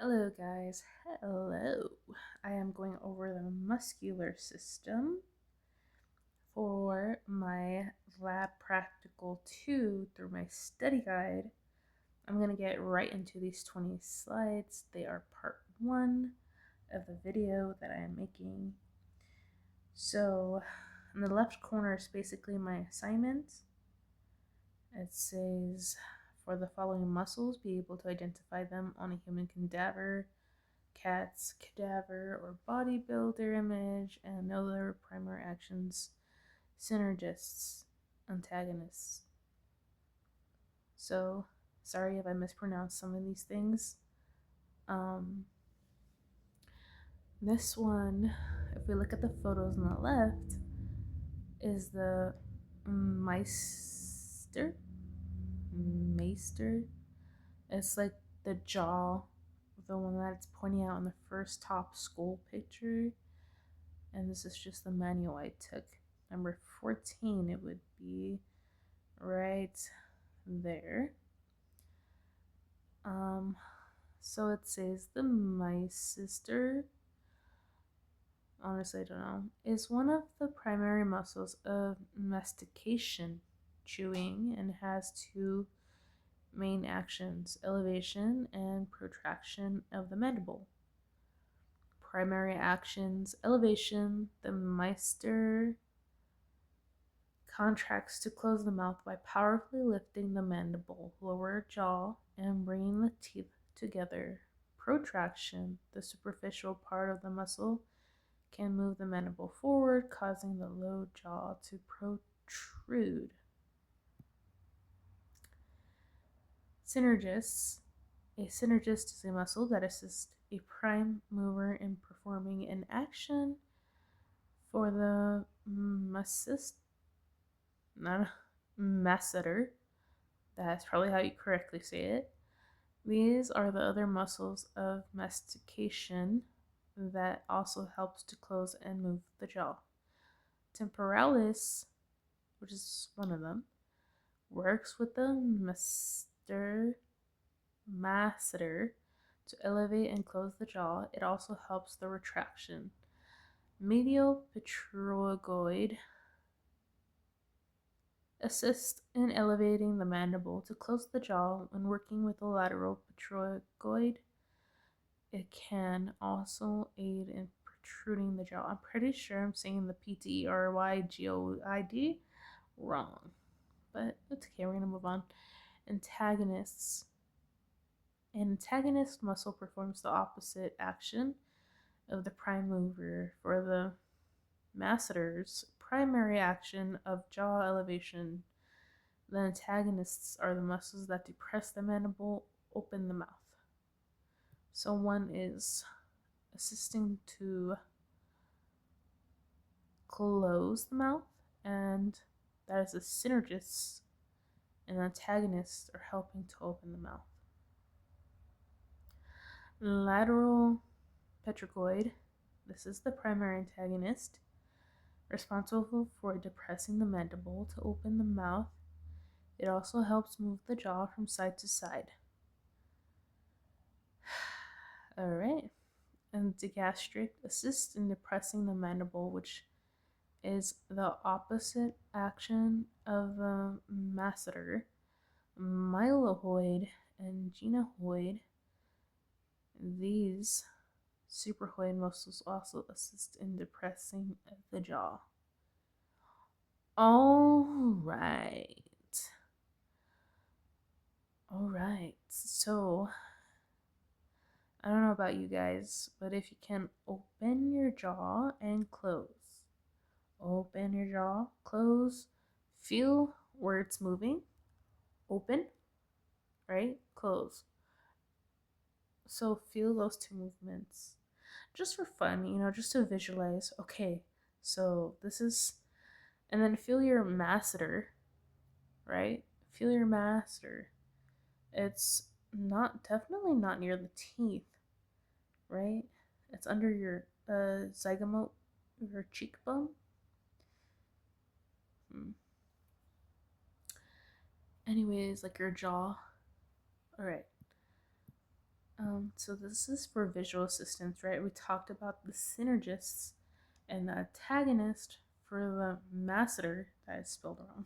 Hello, guys. Hello. I am going over the muscular system for my lab practical 2 through my study guide. I'm going to get right into these 20 slides. They are part 1 of the video that I am making. So, in the left corner is basically my assignment. It says, for the following muscles, be able to identify them on a human cadaver, cat's cadaver or bodybuilder image, and other primary actions, synergists, antagonists. So, sorry if I mispronounced some of these things. This one, if we look at the photos on the left, is the Meister. It's like the jaw, the one that's pointing out in the first top skull picture. And this is just the manual I took. Number 14, it would be right there. So it says the my sister, honestly I don't know, is one of the primary muscles of mastication, chewing, and has two main actions: elevation and protraction of the mandible. Primary actions: elevation, the Meister contracts to close the mouth by powerfully lifting the mandible, lower jaw, and bringing the teeth together. Protraction, the superficial part of the muscle, can move the mandible forward, causing the low jaw to protrude. Synergists. A synergist is a muscle that assists a prime mover in performing an action for the masseter. That's probably how you correctly say it. These are the other muscles of mastication that also helps to close and move the jaw. Temporalis, which is one of them, works with the masseter to elevate and close the jaw. It also helps the retraction. Medial pterygoid assists in elevating the mandible to close the jaw when working with the lateral pterygoid. It can also aid in protruding the jaw. I'm pretty sure I'm saying the pterygoid wrong, but it's okay, we're going to move on. Antagonists. An antagonist muscle performs the opposite action of the prime mover for the masseter's primary action of jaw elevation. The antagonists are the muscles that depress the mandible, open the mouth. So one is assisting to close the mouth, and that is the synergists, and antagonists are helping to open the mouth. Lateral pterygoid, this is the primary antagonist, responsible for depressing the mandible to open the mouth. It also helps move the jaw from side to side. Alright. And the gastric assists in depressing the mandible, which is the opposite action of the masseter. Mylohyoid and gynoid, these suprahyoid muscles also assist in depressing the jaw. Alright, so I don't know about you guys, but if you can open your jaw and close, open your jaw, close, feel where it's moving, open, right, close. So feel those two movements just for fun, just to visualize. Okay, so this is, and then feel your masseter, right? Feel your masseter. It's definitely not near the teeth, right? It's under your zygote, your cheekbone. Anyways, like your jaw. All right. So this is for visual assistance, right? We talked about the synergists and the antagonist for the masseter that I spelled wrong.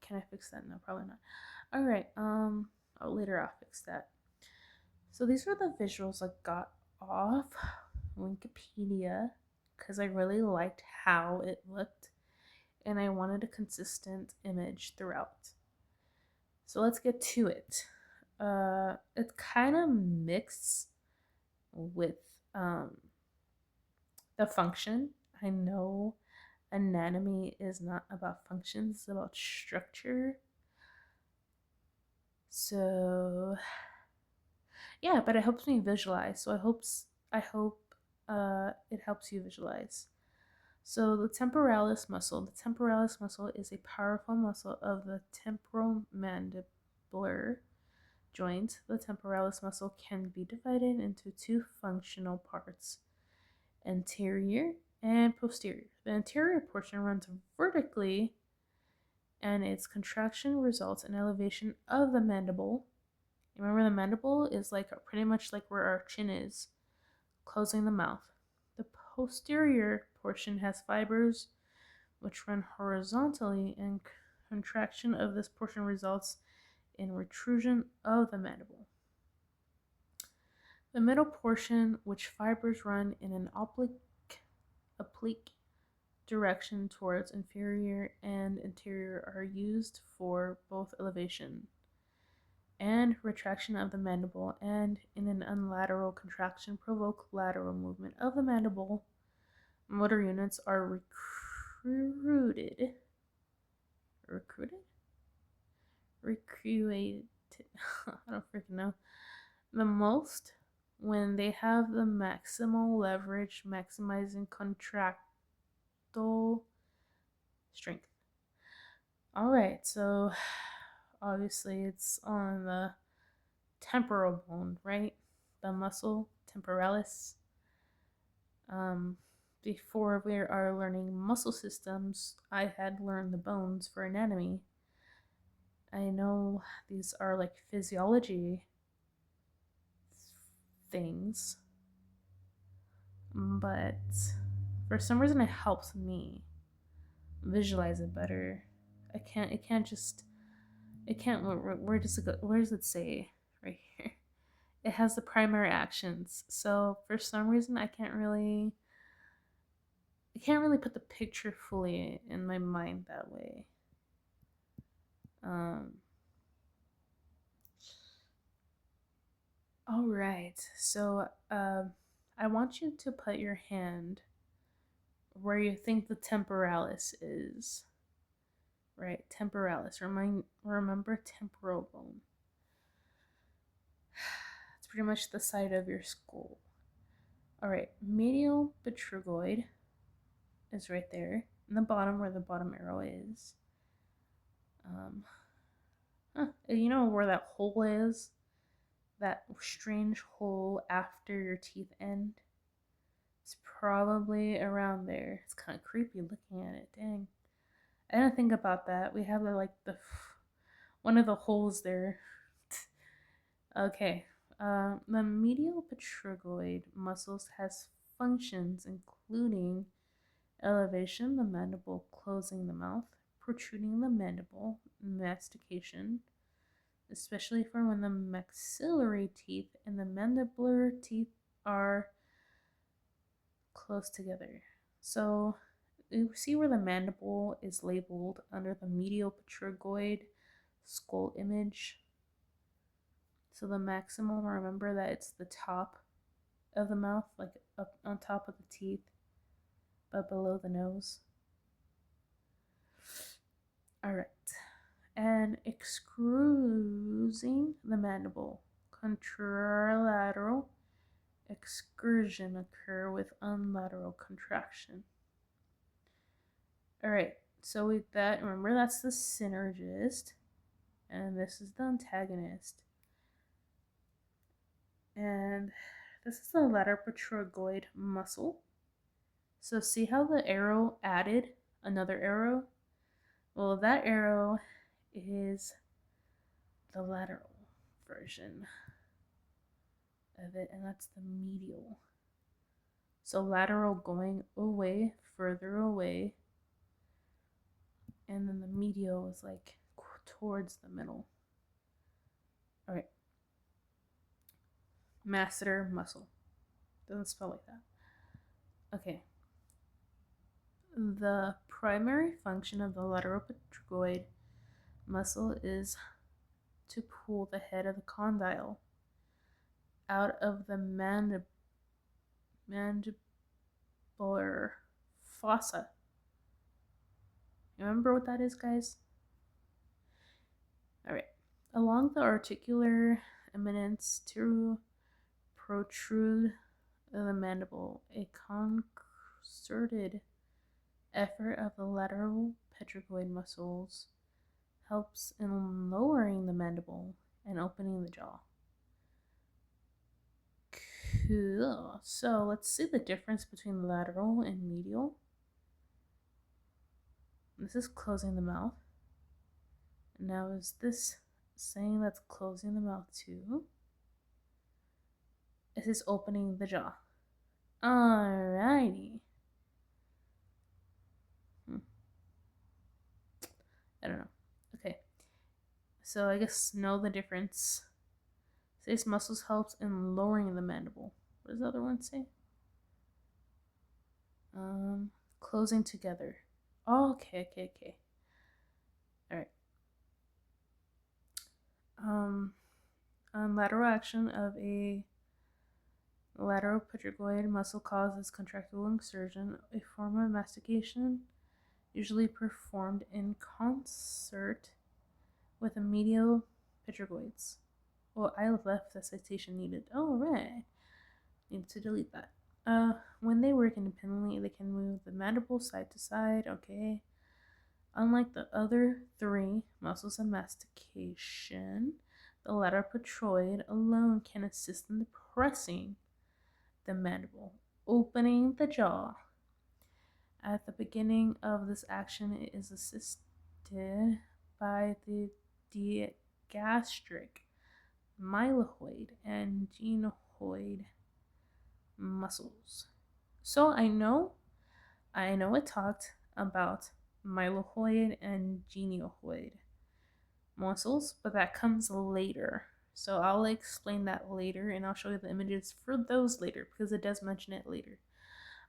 Can I fix that? No, probably not. All right. Later I'll fix that. So these are the visuals I got off Wikipedia because I really liked how it looked and I wanted a consistent image throughout. So let's get to it. It's kind of mixed with the function. I know anatomy is not about functions, it's about structure. So yeah, but it helps me visualize. So I hope it helps you visualize. So the temporalis muscle. The temporalis muscle is a powerful muscle of the temporomandibular joint. The temporalis muscle can be divided into two functional parts, anterior and posterior. The anterior portion runs vertically and its contraction results in elevation of the mandible. Remember, the mandible is like pretty much like where our chin is, closing the mouth. The posterior portion has fibers which run horizontally, and contraction of this portion results in retrusion of the mandible. The middle portion, which fibers run in an oblique direction towards inferior and anterior, are used for both elevation and retraction of the mandible, and in an unilateral contraction provoke lateral movement of the mandible. Motor units are recruited. I don't freaking know. The most when they have the maximal leverage, maximizing contractile strength. All right, so obviously it's on the temporal bone, right? The muscle temporalis. Before we are learning muscle systems, I had learned the bones for anatomy. I know these are like physiology things, but for some reason it helps me visualize it better. It can't, where does it go? Where does it say? Right here. It has the primary actions. So for some reason I can't really put the picture fully in my mind that way. All right. So I want you to put your hand where you think the temporalis is. Right, temporalis. Remember temporal bone. It's pretty much the side of your skull. All right, medial pterygoid is right there in the bottom where the bottom arrow is. You know where that hole is? That strange hole after your teeth end? It's probably around there. It's kind of creepy looking at it. Dang. I didn't think about that. We have the one of the holes there. Okay. The medial pterygoid muscles has functions including elevation, the mandible, closing the mouth, protruding the mandible, mastication, especially for when the maxillary teeth and the mandibular teeth are close together. So you see where the mandible is labeled under the medial pterygoid skull image. So the maximal, remember that it's the top of the mouth, like up on top of the teeth, but below the nose. All right. And excusing the mandible, contralateral excursion occur with unilateral contraction. All right. So with that, remember that's the synergist, and this is the antagonist. And this is the lateral pterygoid muscle. So see how the arrow added another arrow? Well, that arrow is the lateral version. of it, and that's the medial. So lateral going away, further away, and then the medial is like towards the middle. All right. Masseter muscle. Doesn't spell like that. Okay. The primary function of the lateral pterygoid muscle is to pull the head of the condyle out of the mandibular fossa. You remember what that is, guys? All right. Along the articular eminence to protrude the mandible, a concerted effort of the lateral pterygoid muscles helps in lowering the mandible and opening the jaw. Cool. So let's see the difference between lateral and medial. This is closing the mouth. Now is this saying that's closing the mouth too? This is opening the jaw. Alrighty. I don't know. Okay. So I guess know the difference. These muscles helps in lowering the mandible. What does the other one say? Closing together. Oh, okay. All right. Lateral action of a lateral pterygoid muscle causes contractile insertion, a form of mastication usually performed in concert with the medial pterygoids. Well, I left the citation needed. Oh, right. Need to delete that. When they work independently, they can move the mandible side to side. Okay. Unlike the other three muscles of mastication, the lateral pterygoid alone can assist in depressing the mandible, opening the jaw. At the beginning of this action, it is assisted by the digastric, mylohyoid, and genoid muscles. So I know it talked about mylohyoid and genoid muscles, but that comes later. So I'll explain that later, and I'll show you the images for those later because it does mention it later.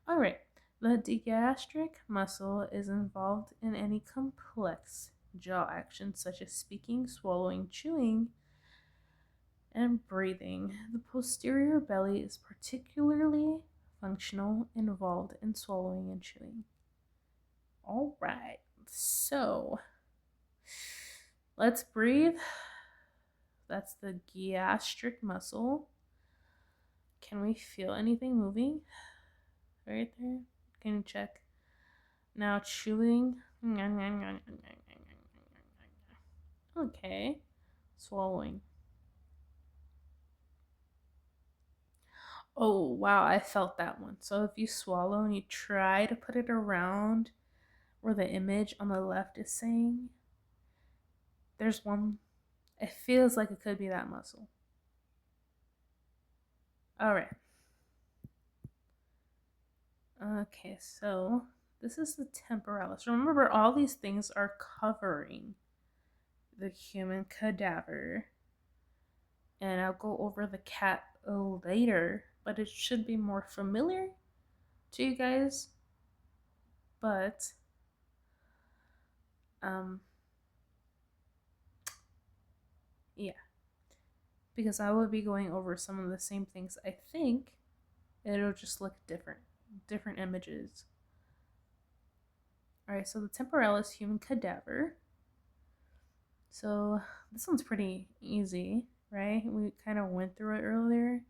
All right, the digastric muscle is involved in any complex jaw action such as speaking, swallowing, chewing, and breathing. The posterior belly is particularly functional, involved in swallowing and chewing. All right, so let's breathe. That's the gastric muscle. Can we feel anything moving? Right there? Can you check? Now chewing. Okay. Swallowing. Oh, wow, I felt that one. So if you swallow and you try to put it around where the image on the left is saying, there's one. It feels like it could be that muscle. All right. Okay, so this is the temporalis. Remember, all these things are covering the human cadaver. And I'll go over the cat later, but it should be more familiar to you guys. But, yeah. Because I will be going over some of the same things. I think it'll just look different images. Alright, so the temporalis human cadaver. So this one's pretty easy, right? We kind of went through it earlier.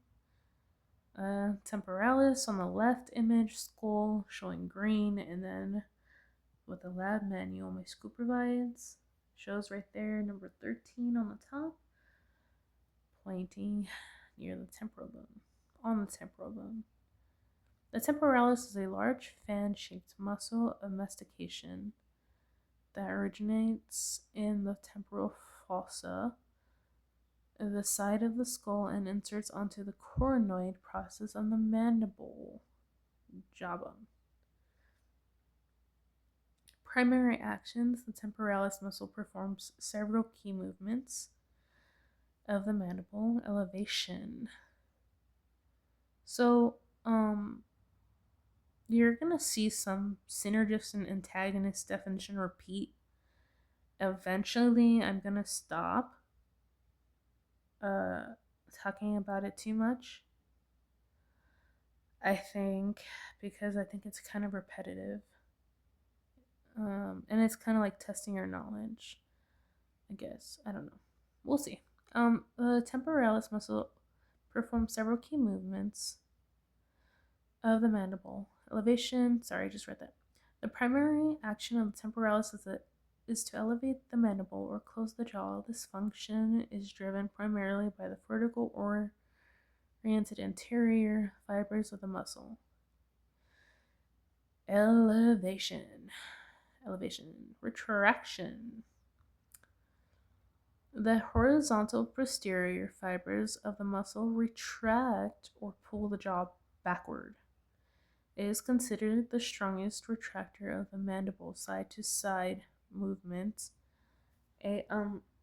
Temporalis on the left image, skull showing green, and then with the lab manual my scoop provides, shows right there, number 13 on the top, pointing near the temporal bone, on the temporal bone. The temporalis is a large fan-shaped muscle of mastication that originates in the temporal fossa the side of the skull and inserts onto the coronoid process on the mandible jawbone. Primary actions: the temporalis muscle performs several key movements of the mandible. Elevation. So, you're gonna see some synergist and antagonist definition repeat. Eventually, I'm gonna stop talking about it too much. I think because I think it's kind of repetitive. And it's kind of like testing your knowledge, I guess. I don't know. We'll see. The temporalis muscle performs several key movements of the mandible. Elevation. Sorry, I just read that. The primary action of the temporalis is to elevate the mandible or close the jaw. This function is driven primarily by the vertical oriented anterior fibers of the muscle. Elevation. Retraction. The horizontal posterior fibers of the muscle retract or pull the jaw backward. It is considered the strongest retractor of the mandible side to side movement. A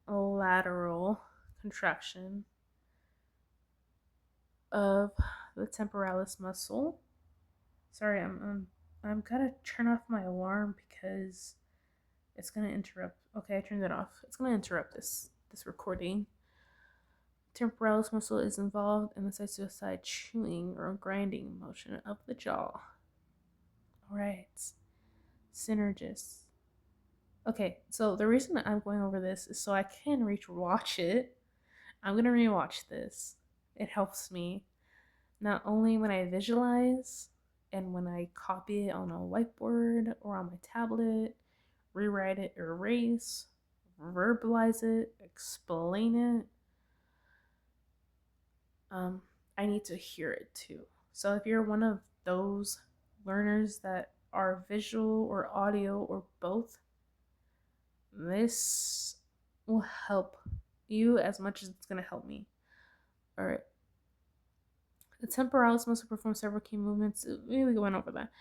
lateral contraction of the temporalis muscle. Sorry, I'm gonna turn off my alarm because it's gonna interrupt. Okay, I turned it off. It's gonna interrupt this recording. Temporalis muscle is involved in the side to side chewing or grinding motion of the jaw. Alright. Synergists. Okay, so the reason that I'm going over this is so I can rewatch it. I'm gonna rewatch this. It helps me not only when I visualize and when I copy it on a whiteboard or on my tablet, rewrite it, erase, verbalize it, explain it. I need to hear it too. So if you're one of those learners that are visual or audio or both, this will help you as much as it's going to help me. All right. The temporalis muscle performs several key movements. We went over that.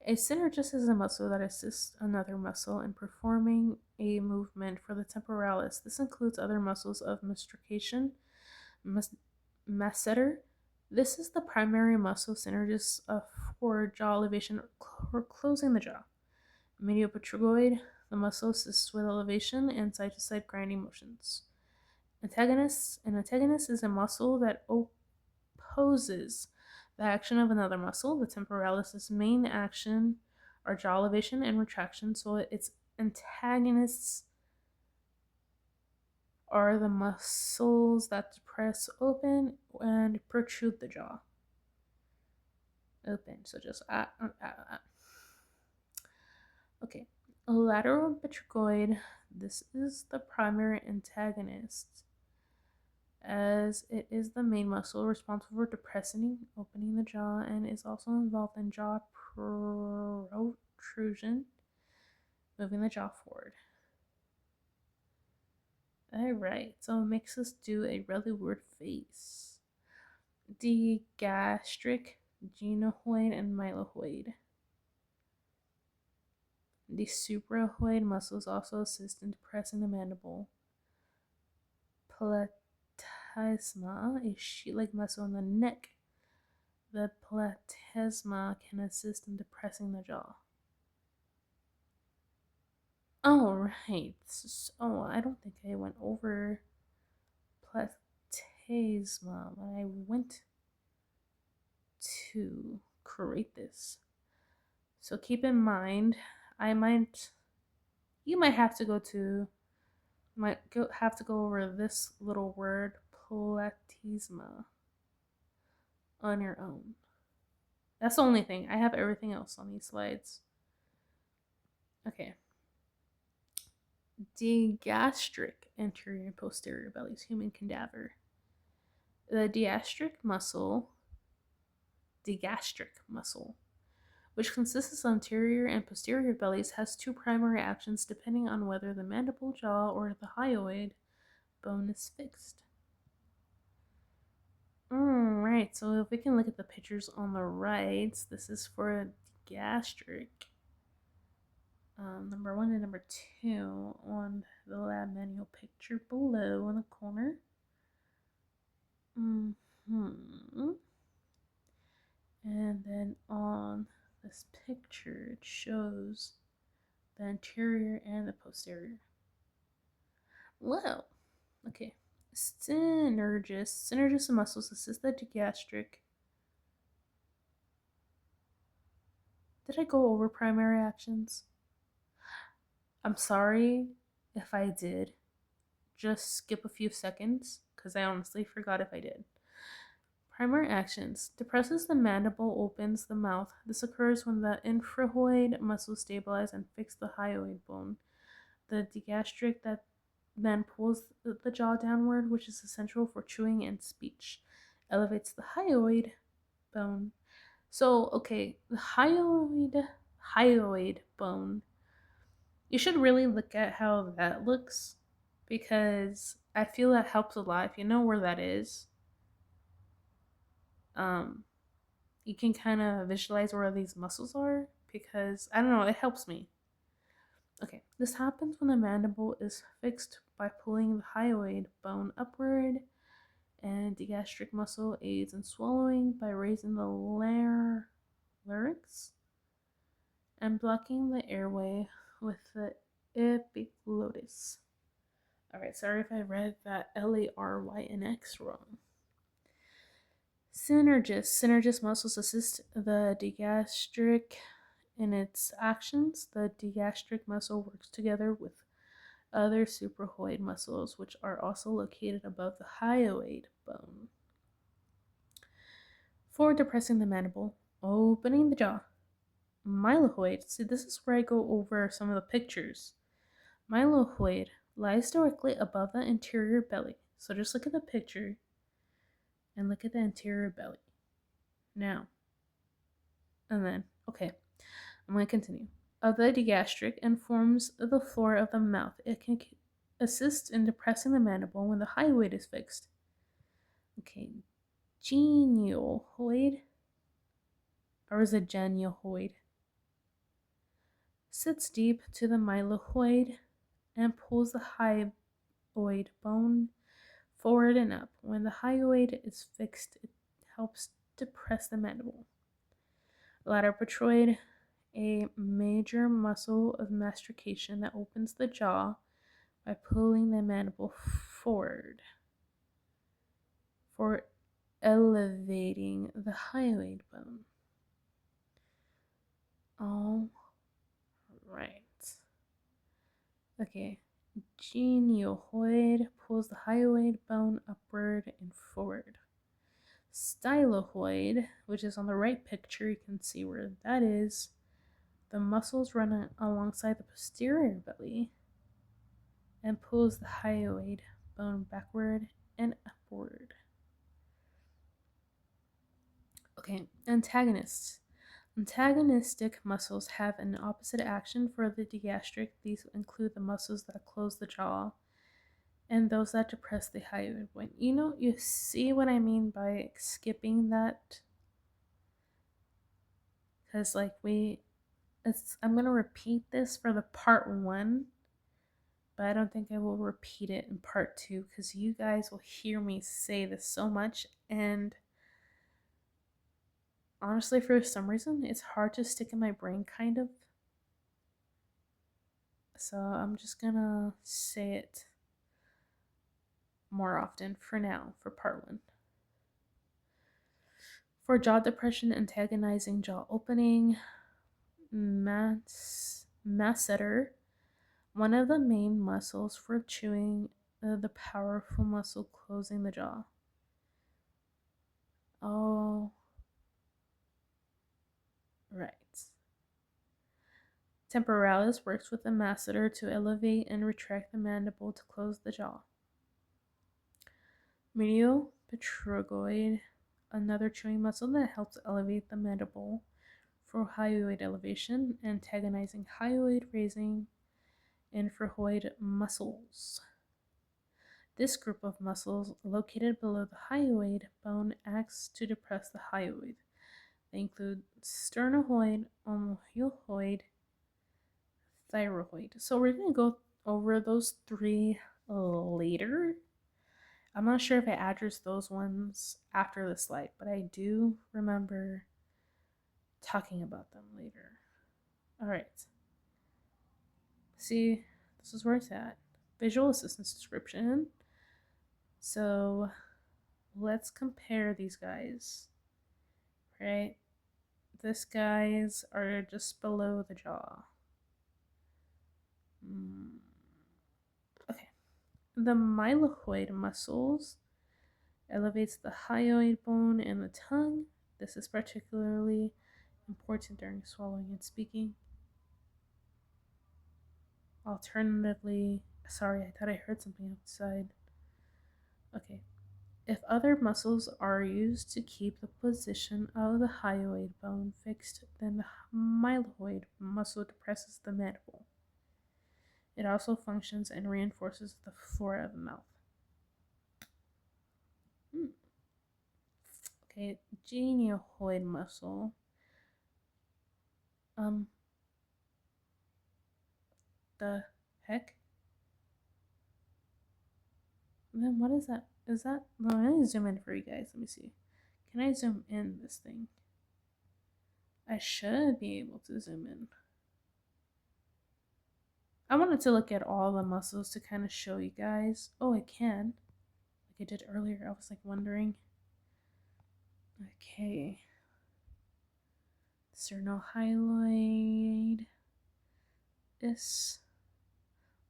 A synergist is a muscle that assists another muscle in performing a movement for the temporalis. This includes other muscles of mastication, masseter. This is the primary muscle synergist for jaw elevation or closing the jaw. Mediopterygoid, the muscle assists with elevation and side-to-side grinding motions. Antagonist. An antagonist is a muscle that opposes the action of another muscle. The temporalis's main action are jaw elevation and retraction, so its antagonists are the muscles that depress open and protrude the jaw. Open, so just Okay, lateral pterygoid. This is the primary antagonist, as it is the main muscle responsible for depressing, opening the jaw, and is also involved in jaw protrusion, moving the jaw forward. Alright, so it makes us do a really weird face. Digastric, genoid, and mylohyoid. The supraoid muscles also assist in depressing the mandible. Platysma, a sheet-like muscle in the neck. The platysma can assist in depressing the jaw. Oh, right. So, I don't think I went over platysma when I went to create this. So keep in mind, you might have to go over this little word, platysma, on your own. That's the only thing. I have everything else on these slides. Okay. Digastric, anterior and posterior bellies, human cadaver. The digastric muscle, which consists of anterior and posterior bellies, has two primary actions depending on whether the mandible, jaw, or the hyoid bone is fixed. Alright, so if we can look at the pictures on the right, this is for gastric. Number 1 and number 2 on the lab manual picture below in the corner. And then on this picture, it shows the anterior and the posterior. Whoa. Okay. Synergist muscles assist the gastric. Did I go over primary actions? I'm sorry if I did. Just skip a few seconds, because I honestly forgot if I did. Primary actions. Depresses the mandible, opens the mouth. This occurs when the infraoid muscles stabilize and fix the hyoid bone. The digastric that then pulls the jaw downward, which is essential for chewing and speech. Elevates the hyoid bone. So, okay, the hyoid bone. You should really look at how that looks, because I feel that helps a lot. If you know where that is, you can kind of visualize where these muscles are, because I don't know, it helps me. Okay, this happens when the mandible is fixed by pulling the hyoid bone upward, and the gastric muscle aids in swallowing by raising the larynx and blocking the airway with the epiglottis. Alright, sorry if I read that Larynx wrong. Synergist muscles assist the digastric in its actions. The digastric muscle works together with other supraoid muscles, which are also located above the hyoid bone, for depressing the mandible, opening the jaw. Mylohyoid. See, this is where I go over some of the pictures. Mylohyoid lies directly above the anterior belly. So just look at the picture and look at the anterior belly. Now, and then, okay, I'm going to continue. Of the digastric and forms the floor of the mouth. It can assist in depressing the mandible when the hyoid is fixed. Okay, genioid, or is it genioid? Sits deep to the mylohyoid and pulls the hyoid bone forward and up. When the hyoid is fixed, it helps depress the mandible. Latopetroid, a major muscle of mastication that opens the jaw by pulling the mandible forward for elevating the hyoid bone. All right. Okay. Genioid pulls the hyoid bone upward and forward. Styloid, which is on the right picture, you can see where that is. The muscles run alongside the posterior belly and pulls the hyoid bone backward and upward. Okay, antagonists. Antagonistic muscles have an opposite action for the digastric. These include the muscles that close the jaw and those that depress the hyoid bone. You see what I mean by skipping that? Because I'm going to repeat this for the part 1, but I don't think I will repeat it in part 2, because you guys will hear me say this so much, and honestly, for some reason, it's hard to stick in my brain, kind of. So I'm just gonna say it more often for now, for part 1. For jaw depression, antagonizing jaw opening, masseter, one of the main muscles for chewing, the powerful muscle closing the jaw. Oh, right. Temporalis works with the masseter to elevate and retract the mandible to close the jaw. Medial pterygoid, another chewing muscle that helps elevate the mandible for hyoid elevation, antagonizing hyoid raising infraoid muscles. This group of muscles located below the hyoid bone acts to depress the hyoid. They include sternohyoid, omohyoid, thyroid. So we're going to go over those three later. I'm not sure if I address those ones after the slide, but I do remember talking about them later. All right. See, this is where it's at. Visual assistance description. So let's compare these guys, right? These guys are just below the jaw. Okay. The mylohyoid muscles elevates the hyoid bone and the tongue. This is particularly important during swallowing and speaking. Alternatively, sorry, I thought I heard something outside. Okay. If other muscles are used to keep the position of the hyoid bone fixed, then the mylohyoid muscle depresses the mandible. It also functions and reinforces the flora of the mouth. Okay, genioid muscle. The heck? And then what is that? Is that? Well, I'm gonna zoom in for you guys. Let me see. Can I zoom in this thing? I should be able to zoom in. I wanted to look at all the muscles to kind of show you guys. Oh, I can. Like I did earlier. I was like wondering. Okay. Sternohyloid.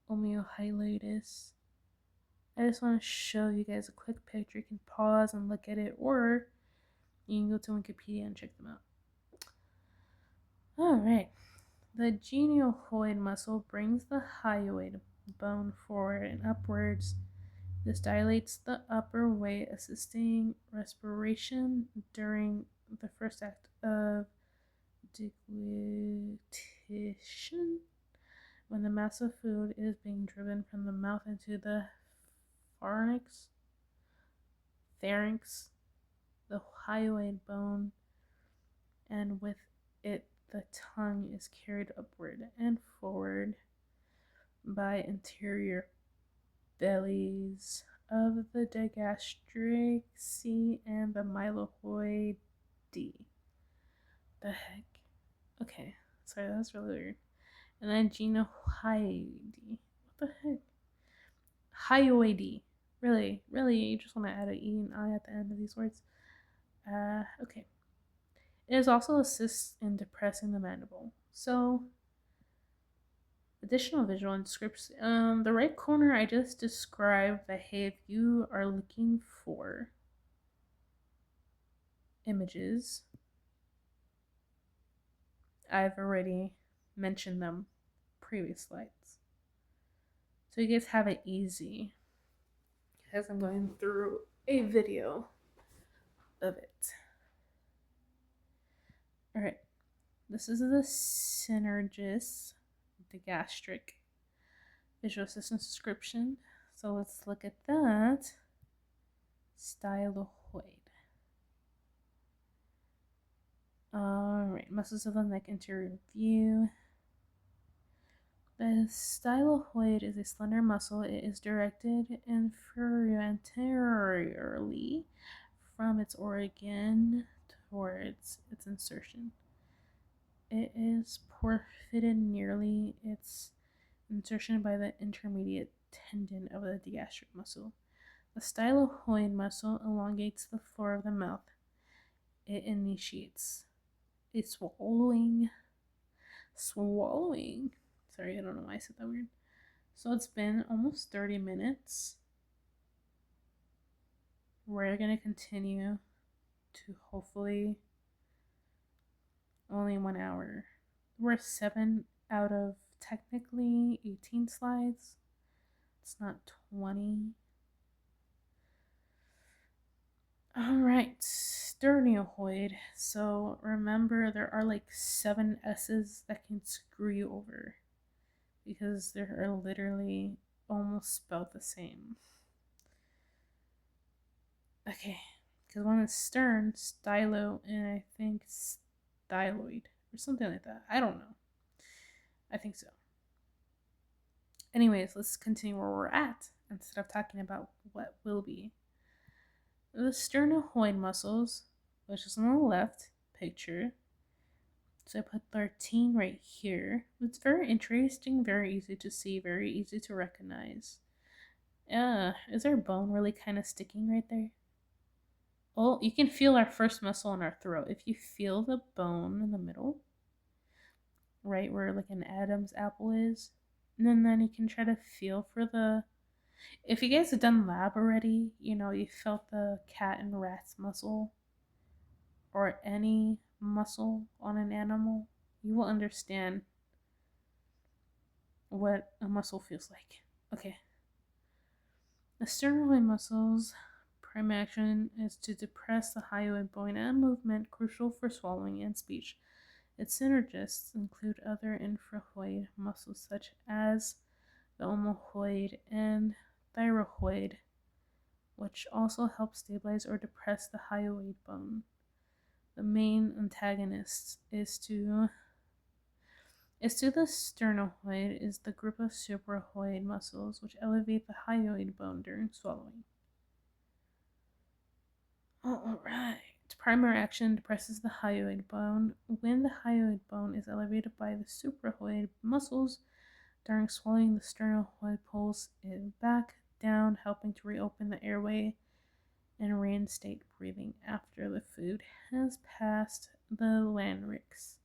Omohyloidus. I just want to show you guys a quick picture. You can pause and look at it, or you can go to Wikipedia and check them out. Alright. The genioid muscle brings the hyoid bone forward and upwards. This dilates the upper way, assisting respiration during the first act of deglutition, when the mass of food is being driven from the mouth into the pharynx, the hyoid bone, and with it the tongue is carried upward and forward by anterior bellies of the digastric C and the mylohyoid D. The heck? Okay, sorry, that was really weird. And then genohydy. What the heck? Hyoidy. Really, you just want to add an E and I at the end of these words. Okay. It is also assists in depressing the mandible. So, additional visual and scripts. The right corner I just described that, hey, if you are looking for images, I've already mentioned them previous slides. So you guys have it easy as I'm going through a video of it. Alright, this is the synergist, the gastric visual assistance description. So let's look at that. Styloid. Alright, muscles of the neck anterior view. The styloid is a slender muscle. It is directed anteriorly from its origin towards its insertion. It is porphyrid nearly its insertion by the intermediate tendon of the digastric muscle. The styloid muscle elongates the floor of the mouth. It initiates a swallowing. Sorry, I don't know why I said that weird. So it's been almost 30 minutes. We're going to continue to hopefully only 1 hour. We're 7 out of technically 18 slides. It's not 20. Alright, sternohyoid. So remember, there are like 7 S's that can screw you over because they're literally almost spelled the same. Okay, because one is stern, stylo, and I think styloid or something like that. I don't know. I think so. Anyways, let's continue where we're at instead of talking about what will be. The sternoid muscles, which is on the left picture. So I put 13 right here. It's very interesting, very easy to see, very easy to recognize. Is our bone really kind of sticking right there? Oh, you can feel our first muscle in our throat. If you feel the bone in the middle, right where like an Adam's apple is, and then you can try to feel for the. If you guys have done lab already, you felt the cat and rat's muscle or any muscle on an animal, you will understand what a muscle feels like. Okay. The sternoid muscles' primary action is to depress the hyoid bone and movement crucial for swallowing and speech. Its synergists include other infrahyoid muscles such as the omohyoid and thyroid, which also help stabilize or depress the hyoid bone. The main antagonist is to the sternoid is the group of suprahyoid muscles which elevate the hyoid bone during swallowing. Alright. Primary action depresses the hyoid bone. When the hyoid bone is elevated by the suprahyoid muscles during swallowing, the sternoid pulls it back down, helping to reopen the airway and reinstate breathing after the food has passed the larynx.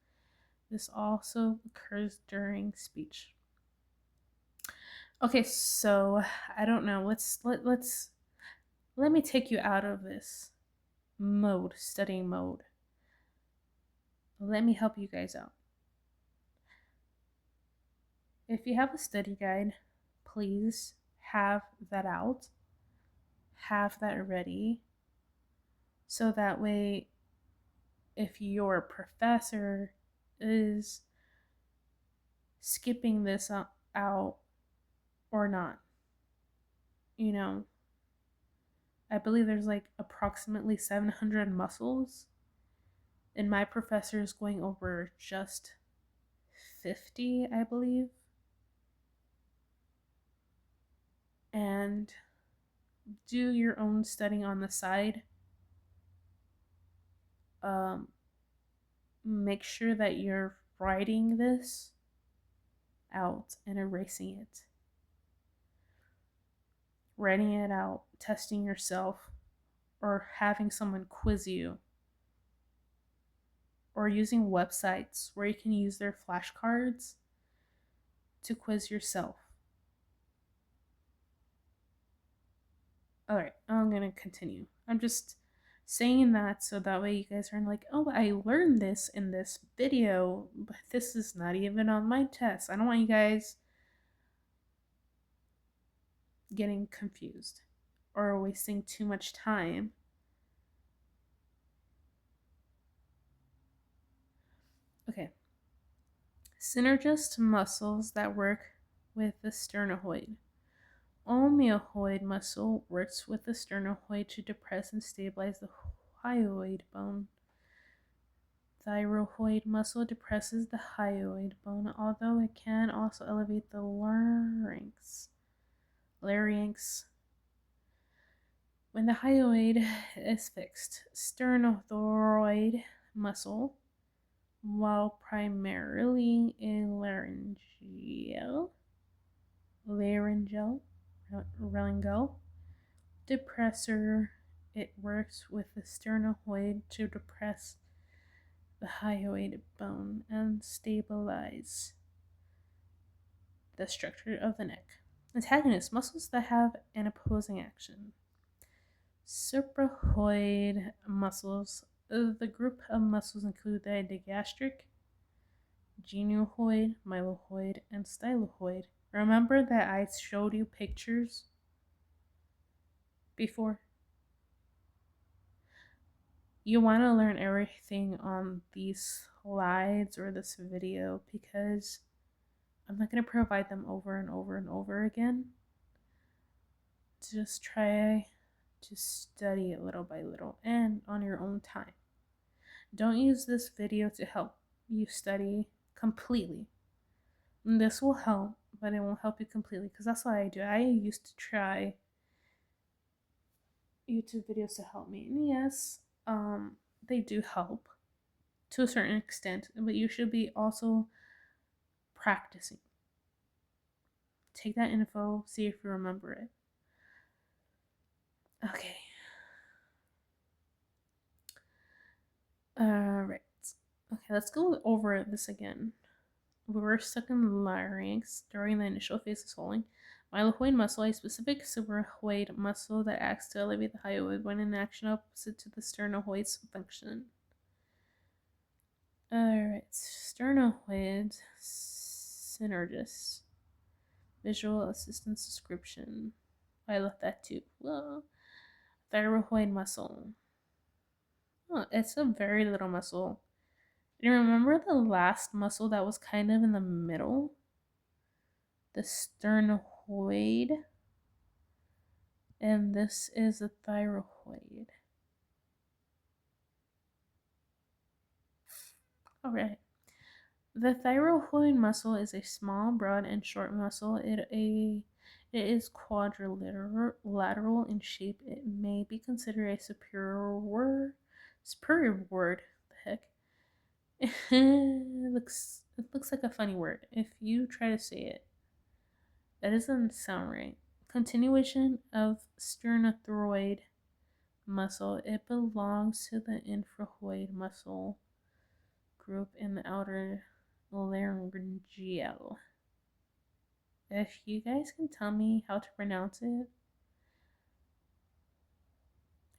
This also occurs during speech. Okay, so I don't know. Let me take you out of this studying mode. Let me help you guys out. If you have a study guide, please have that out. Have that ready. So that way, if your professor is skipping this out or not, I believe there's like approximately 700 muscles, and my professor is going over just 50, I believe. And do your own studying on the side. Make sure that you're writing this out and erasing it. Writing it out, testing yourself, or having someone quiz you, or using websites where you can use their flashcards to quiz yourself. Alright, I'm gonna continue. I'm just saying that so that way you guys aren't like, oh, I learned this in this video, but this is not even on my test. I don't want you guys getting confused or wasting too much time. Okay. Synergist muscles that work with the sternoid. Omohyoid muscle works with the sternoid to depress and stabilize the hyoid bone. Thyroid muscle depresses the hyoid bone, although it can also elevate the larynx. When the hyoid is fixed, sternothoracic muscle, while primarily a laryngeal depressor, it works with the sternoid to depress the hyoid bone and stabilize the structure of the neck. Antagonist muscles that have an opposing action. Suprahyoid muscles. The group of muscles include the digastric, genuoid, mylohyoid, and stylohyoid. Remember that I showed you pictures before? You want to learn everything on these slides or this video because I'm not going to provide them over and over and over again. Just try to study it little by little and on your own time. Don't use this video to help you study completely. This will help, but it won't help you completely, because that's what I do. I used to try YouTube videos to help me. And yes, they do help to a certain extent, but you should be also practicing. Take that info, see if you remember it. Okay. Alright. Okay, let's go over this again. We were stuck in larynx during the initial phase of swelling. Mylohyoid muscle, a specific suprahyoid muscle that acts to elevate the hyoid when in action opposite to the sternohyoid's function. Alright, sternohyoid synergist. Visual assistance description. I left that too. Well, thyroid muscle. Oh, it's a very little muscle. You remember the last muscle that was kind of in the middle? The sternohyoid. And this is a thyroid. Alright. The thyroid muscle is a small, broad, and short muscle. It is quadrilateral in shape. It may be considered a superior word. The heck? It looks like a funny word if you try to say it. That doesn't sound right. Continuation of sternothyroid muscle. It belongs to the infrahyoid muscle group in the outer laryngeal. If you guys can tell me how to pronounce it,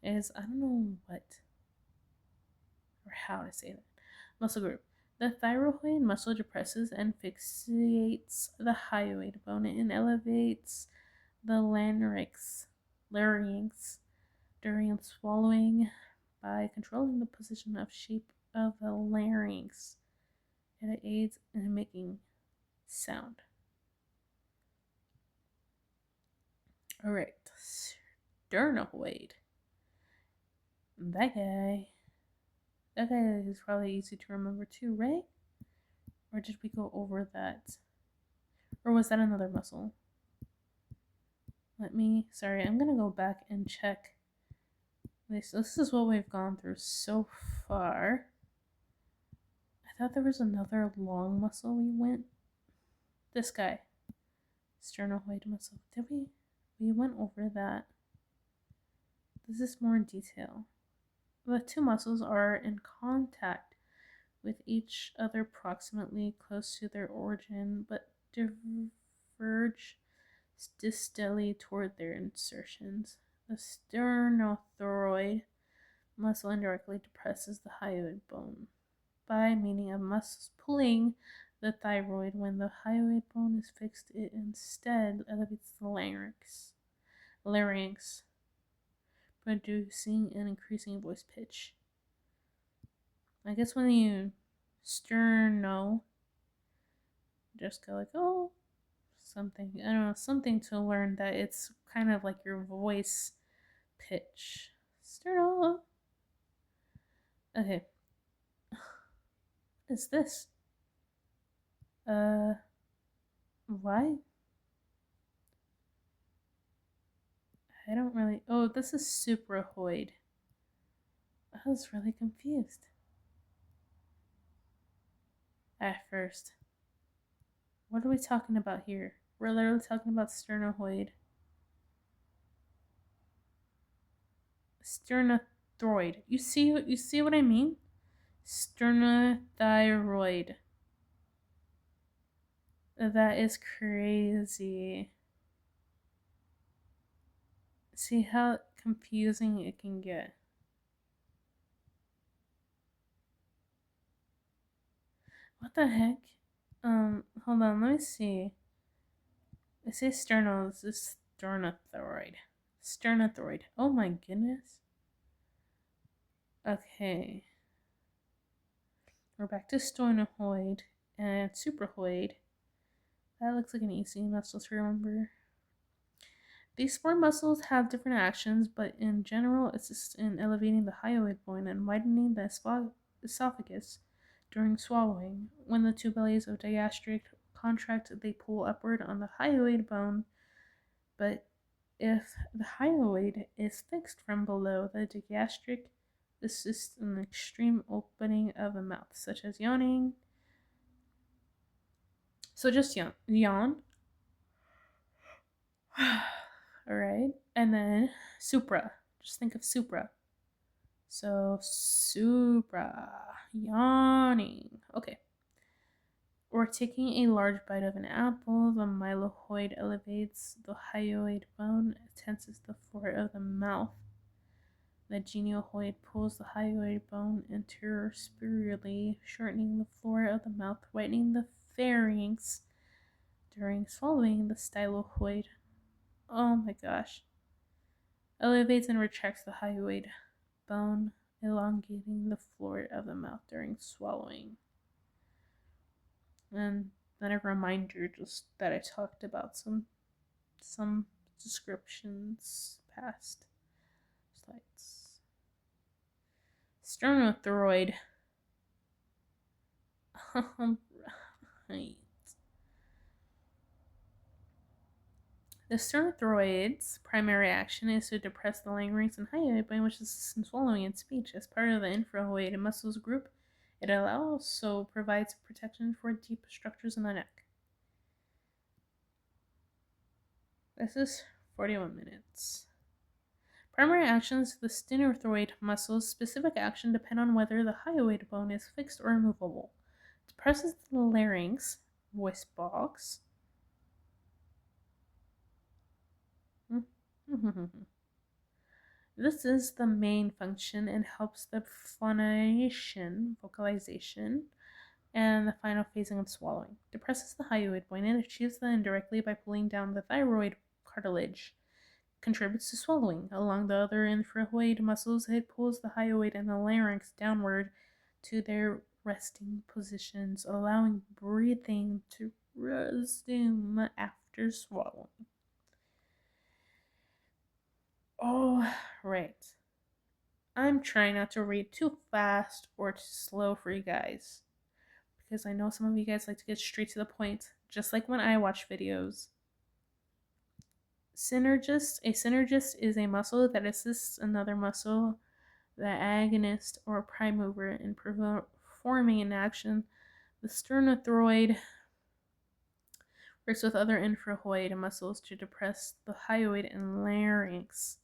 is I don't know what or how to say that. Muscle group. The thyroid muscle depresses and fixates the hyoid bone and elevates the larynx during swallowing by controlling the position of shape of the larynx. It aids in making sound. Alright, sternohyoid. That guy is probably easy to remember too, right? Or did we go over that? Or was that another muscle? I'm gonna go back and check this. This is what we've gone through so far. I thought there was another long muscle we went. This guy. Sternohyoid muscle. Did we? We went over that. This is more in detail. The two muscles are in contact with each other proximately close to their origin, but diverge distally toward their insertions. The sternothyroid muscle indirectly depresses the hyoid bone by meaning of muscles pulling the thyroid. When the hyoid bone is fixed, it instead elevates the larynx, producing an increasing voice pitch. I guess when you sterno, just go like, oh, something. I don't know, something to learn that it's kind of like your voice pitch. Sterno. Okay. What is this? Why? I don't really. Oh, this is suprahyoid. I was really confused at first. What are we talking about here? We're literally talking about sternohyoid. Sternothyroid. You see what I mean? Sternothyroid. That is crazy. See how confusing it can get. What the heck? Hold on, let me see. It says sterno, this is sternothyroid. Sternothyroid. Oh my goodness. Okay. We're back to sternohyoid and suprahyoid. That looks like an easy muscle to remember. These four muscles have different actions, but in general assist in elevating the hyoid bone and widening the esophagus during swallowing. When the two bellies of digastric contract, they pull upward on the hyoid bone, but if the hyoid is fixed from below, the digastric assists in the extreme opening of the mouth, such as yawning. So just yawn. All right. And then supra. Just think of supra. So supra. Yawning. Okay. Or taking a large bite of an apple, the mylohyoid elevates the hyoid bone, tenses the floor of the mouth. The genioid pulls the hyoid bone interospirally, shortening the floor of the mouth, whitening the pharynx. During swallowing, the styloid, oh my gosh, elevates and retracts the hyoid bone, elongating the floor of the mouth during swallowing. And then a reminder just that I talked about some descriptions past slides. Sternothyroid. Right. The sternothyroid's primary action is to depress the larynx and hyoid bone, which assists in swallowing and speech. As part of the infrahyoid muscles group, it also provides protection for deep structures in the neck. This is 41 minutes. Primary actions of the sternothyroid muscles' specific action depend on whether the hyoid bone is fixed or movable. It depresses the larynx, voice box. This is the main function and helps the phonation, vocalization, and the final phasing of swallowing. Depresses the hyoid bone and achieves that indirectly by pulling down the thyroid cartilage. Contributes to swallowing. Along the other infrahyoid muscles, it pulls the hyoid and the larynx downward to their resting positions, allowing breathing to resume after swallowing. All right. I'm trying not to read too fast or too slow for you guys, because I know some of you guys like to get straight to the point, just like when I watch videos. A synergist is a muscle that assists another muscle, the agonist or prime mover, in performing an action. The sternothyroid works with other infrahyoid muscles to depress the hyoid and larynx.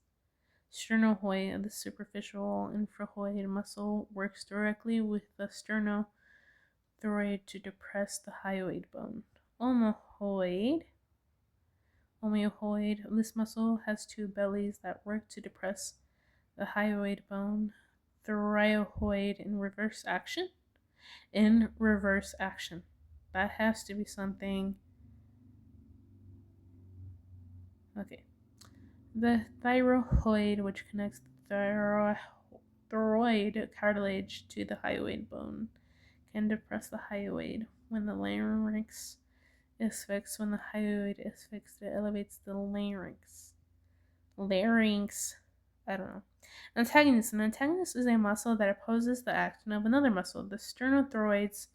Sternohyoid, the superficial infrahyoid muscle, works directly with the sternothyroid to depress the hyoid bone. Omohyoid, this muscle has two bellies that work to depress the hyoid bone. Thyroid in reverse action. That has to be something. Okay. The thyroid, which connects the thyroid cartilage to the hyoid bone, can depress the hyoid. When the larynx is fixed, it elevates the larynx. I don't know. Antagonist. An antagonist is a muscle that opposes the action of another muscle. The sternothyroid's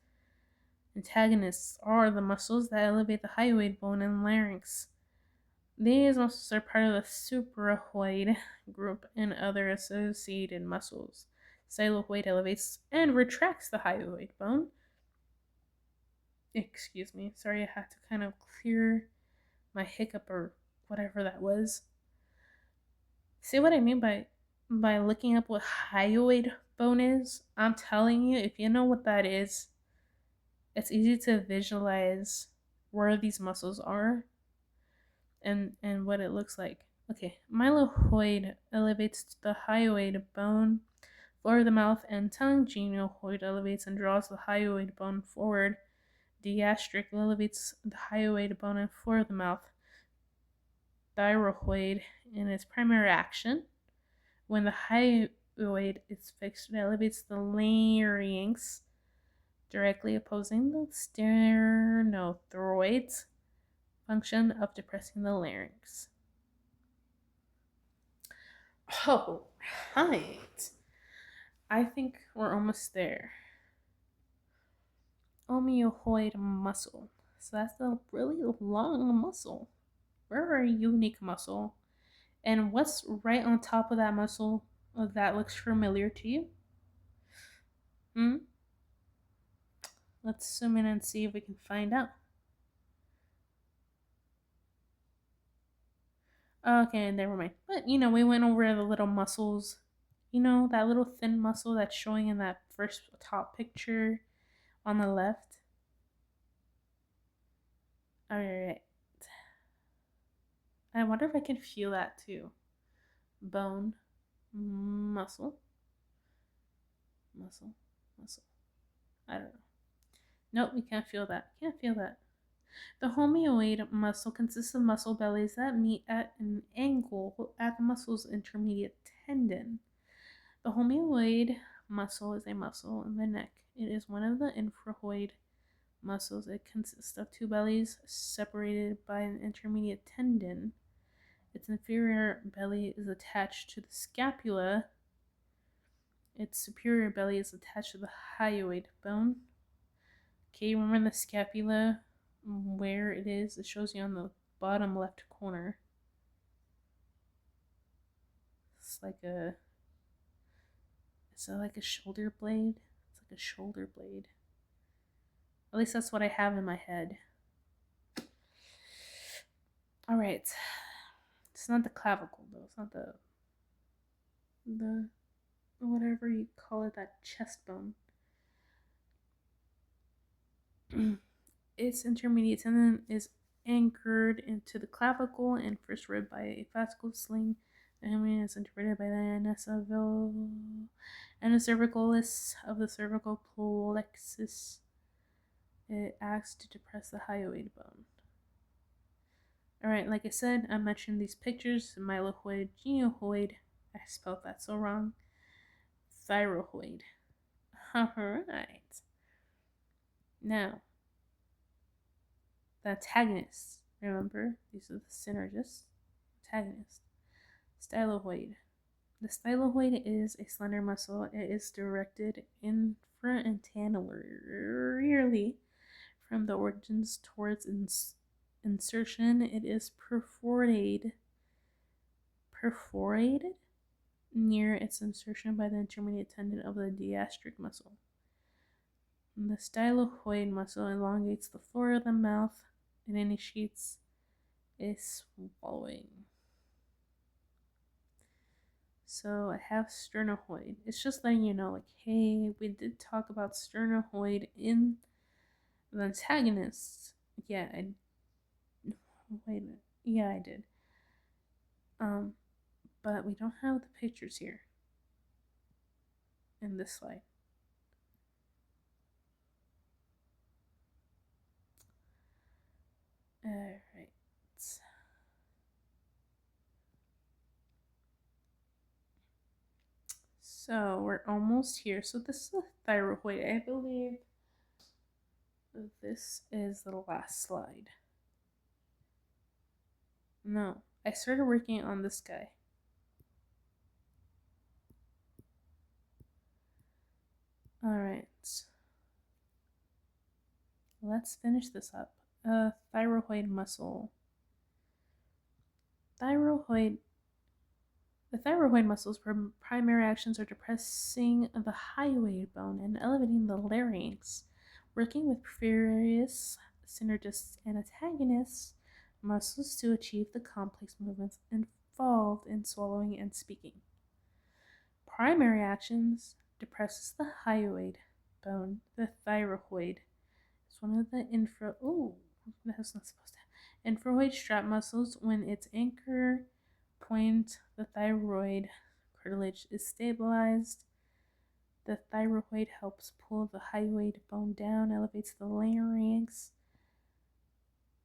antagonists are the muscles that elevate the hyoid bone and larynx. These muscles are part of the suprahyoid group and other associated muscles. Stylohyoid elevates and retracts the hyoid bone. Excuse me, sorry, I had to kind of clear my hiccup or whatever that was. See what I mean by looking up what hyoid bone is? I'm telling you, if you know what that is, it's easy to visualize where these muscles are and what it looks like. Okay, mylohyoid elevates the hyoid bone, floor of the mouth and tongue. Genioid elevates and draws the hyoid bone forward. Digastric elevates the hyoid bone and floor of the mouth. Thyroid in its primary action. When the hyoid is fixed, it elevates the larynx, directly opposing the sternothyroid's function of depressing the larynx. Oh, right. I think we're almost there. Omioid muscle. So that's a really long muscle. Very unique muscle. And what's right on top of that muscle that looks familiar to you? Hmm? Let's zoom in and see if we can find out. Okay, never mind. But we went over the little muscles. That little thin muscle that's showing in that first top picture on the left. Alright. I wonder if I can feel that too. Bone, muscle, muscle, muscle. I don't know. Nope, we can't feel that. Can't feel that. The homoeoid muscle consists of muscle bellies that meet at an angle at the muscle's intermediate tendon. The homoeoid muscle is a muscle in the neck. It is one of the infraoid muscles. It consists of two bellies separated by an intermediate tendon. Its inferior belly is attached to the scapula. Its superior belly is attached to the hyoid bone. Okay, remember the scapula, where it is? It shows you on the bottom left corner. It's like a. Is that like a shoulder blade? It's like a shoulder blade. At least that's what I have in my head. All right. It's not the clavicle though. It's not the whatever you call it, that chest bone. Its intermediate tendon is anchored into the clavicle and first rib by a fascicle sling. The hemian is interpreted by the anacervicalis of the cervical plexus. It acts to depress the hyoid bone. Alright, like I said, I mentioned these pictures: mylohyoid, geohyoid. I spelled that so wrong. Thyroid. Alright. Now, the antagonists. Remember, these are the synergists. Antagonist. Styloid. The styloid is a slender muscle. It is directed infra and anteriorly from the origins towards insertion. It is perforated near its insertion by the intermediate tendon of the digastric muscle. The styloid muscle elongates the floor of the mouth. It initiates a swallowing. So I have sternoid. It's just letting you know, like, hey, we did talk about sternoid in the antagonists. Yeah, wait a minute. Yeah, I did. But we don't have the pictures here in this slide. Alright. So we're almost here. So this is the thyroid. I believe this is the last slide. No, I started working on this guy. Alright. Let's finish this up. Thyroid muscle. The thyroid muscle's primary actions are depressing the hyoid bone and elevating the larynx. Working with various synergists and antagonists muscles to achieve the complex movements involved in swallowing and speaking. Primary actions depresses the hyoid bone. The thyroid is one of the that's not supposed to. Infraoid strap muscles. When its anchor point, the thyroid cartilage is stabilized. The thyroid helps pull the hyoid bone down, elevates the larynx.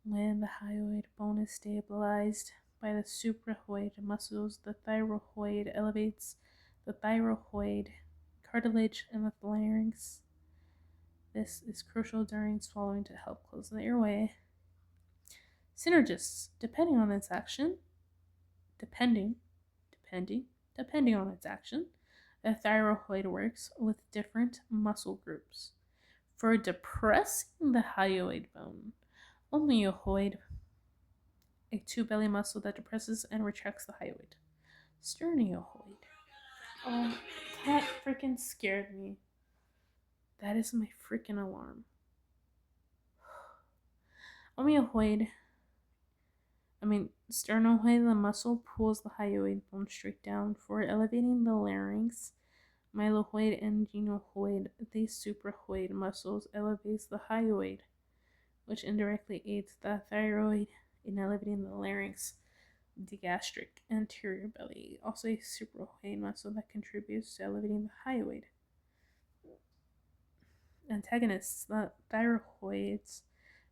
When the hyoid bone is stabilized by the supraoid muscles, the thyroid elevates the thyroid cartilage and the larynx. This is crucial during swallowing to help close the airway. Synergists, depending on its action, depending Depending on its action, the thyroid works with different muscle groups. For depressing the hyoid bone, omioid, a two belly muscle that depresses and retracts the hyoid. Sternioid. Oh, that freaking scared me. That is my freaking alarm. Sternoid, the muscle pulls the hyoid bone straight down for elevating the larynx. Mylohyoid and genohyoid, the supraoid muscles, elevates the hyoid, which indirectly aids the thyroid in elevating the larynx. Digastric, anterior belly, also a supraoid muscle that contributes to elevating the hyoid. Antagonists, the thyroid's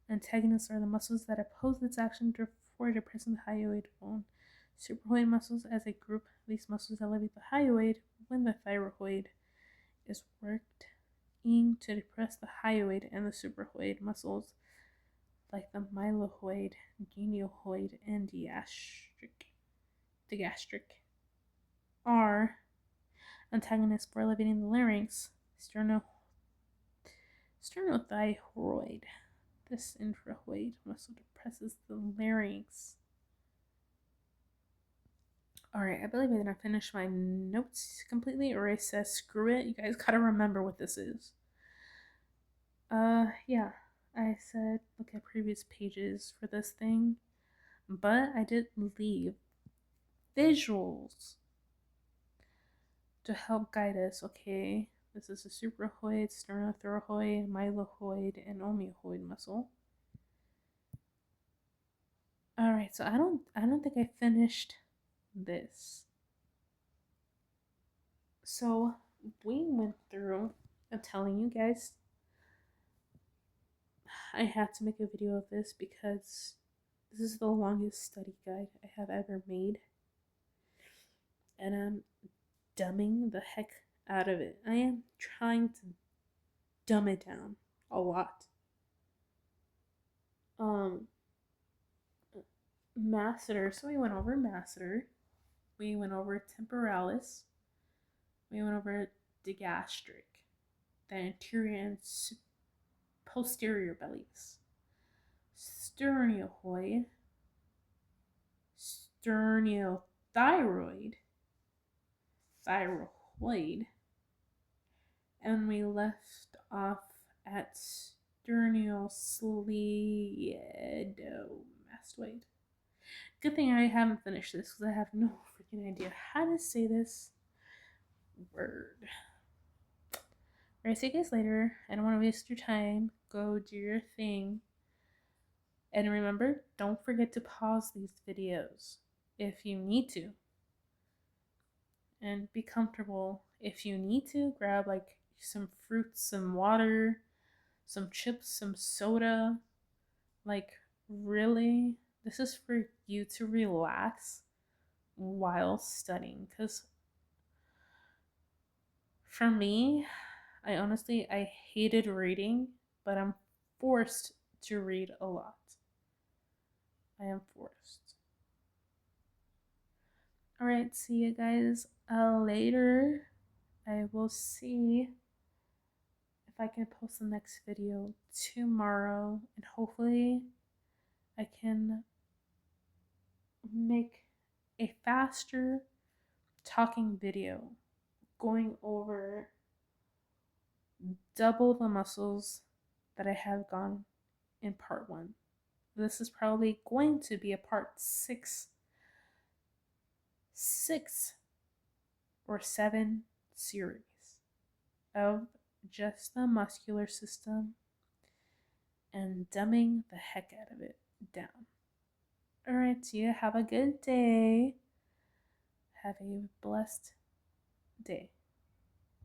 antagonists are the muscles that oppose its action for depressing the hyoid bone. Supraoid muscles as a group, these muscles elevate the hyoid when the thyroid is worked in to depress the hyoid, and the supraoid muscles like the mylohyoid, genohyoid, and digastric are antagonists for elevating the larynx. Sternothyroid. This infraoid muscle depresses the larynx. Alright, I believe I didn't finish my notes completely, or I said screw it. You guys gotta remember what this is. Yeah. I said look at previous pages for this thing, but I did leave visuals to help guide us. Okay, this is a supraoid, sternothyroid, mylohyoid, and omioid muscle. All right, so I don't think I finished this. So we went through. I'm telling you guys, I had to make a video of this because this is the longest study guide I have ever made, and I'm dumbing the heck out of it. I am trying to dumb it down a lot. Masseter. So we went over masseter. We went over temporalis. We went over digastric, the anterior and posterior bellies. Sternioid, sternothyroid, thyroid, and we left off at sterniosliomastoid. Good thing I haven't finished this because I have no freaking idea how to say this word. Alright, see you guys later. I don't want to waste your time. Go do your thing. And remember, don't forget to pause these videos if you need to. And be comfortable. If you need to, grab like some fruits, some water, some chips, some soda. Like, really, this is for you to relax while studying. Because for me, I hated reading, but I'm forced to read a lot. I am forced. Alright, see you guys later. I will see if I can post the next video tomorrow, and hopefully I can make a faster talking video going over double the muscles that I have gone in part 1. This is probably going to be a part 6 or 7 series of just the muscular system and dumbing the heck out of it down. Alright, so you have a good day. Have a blessed day.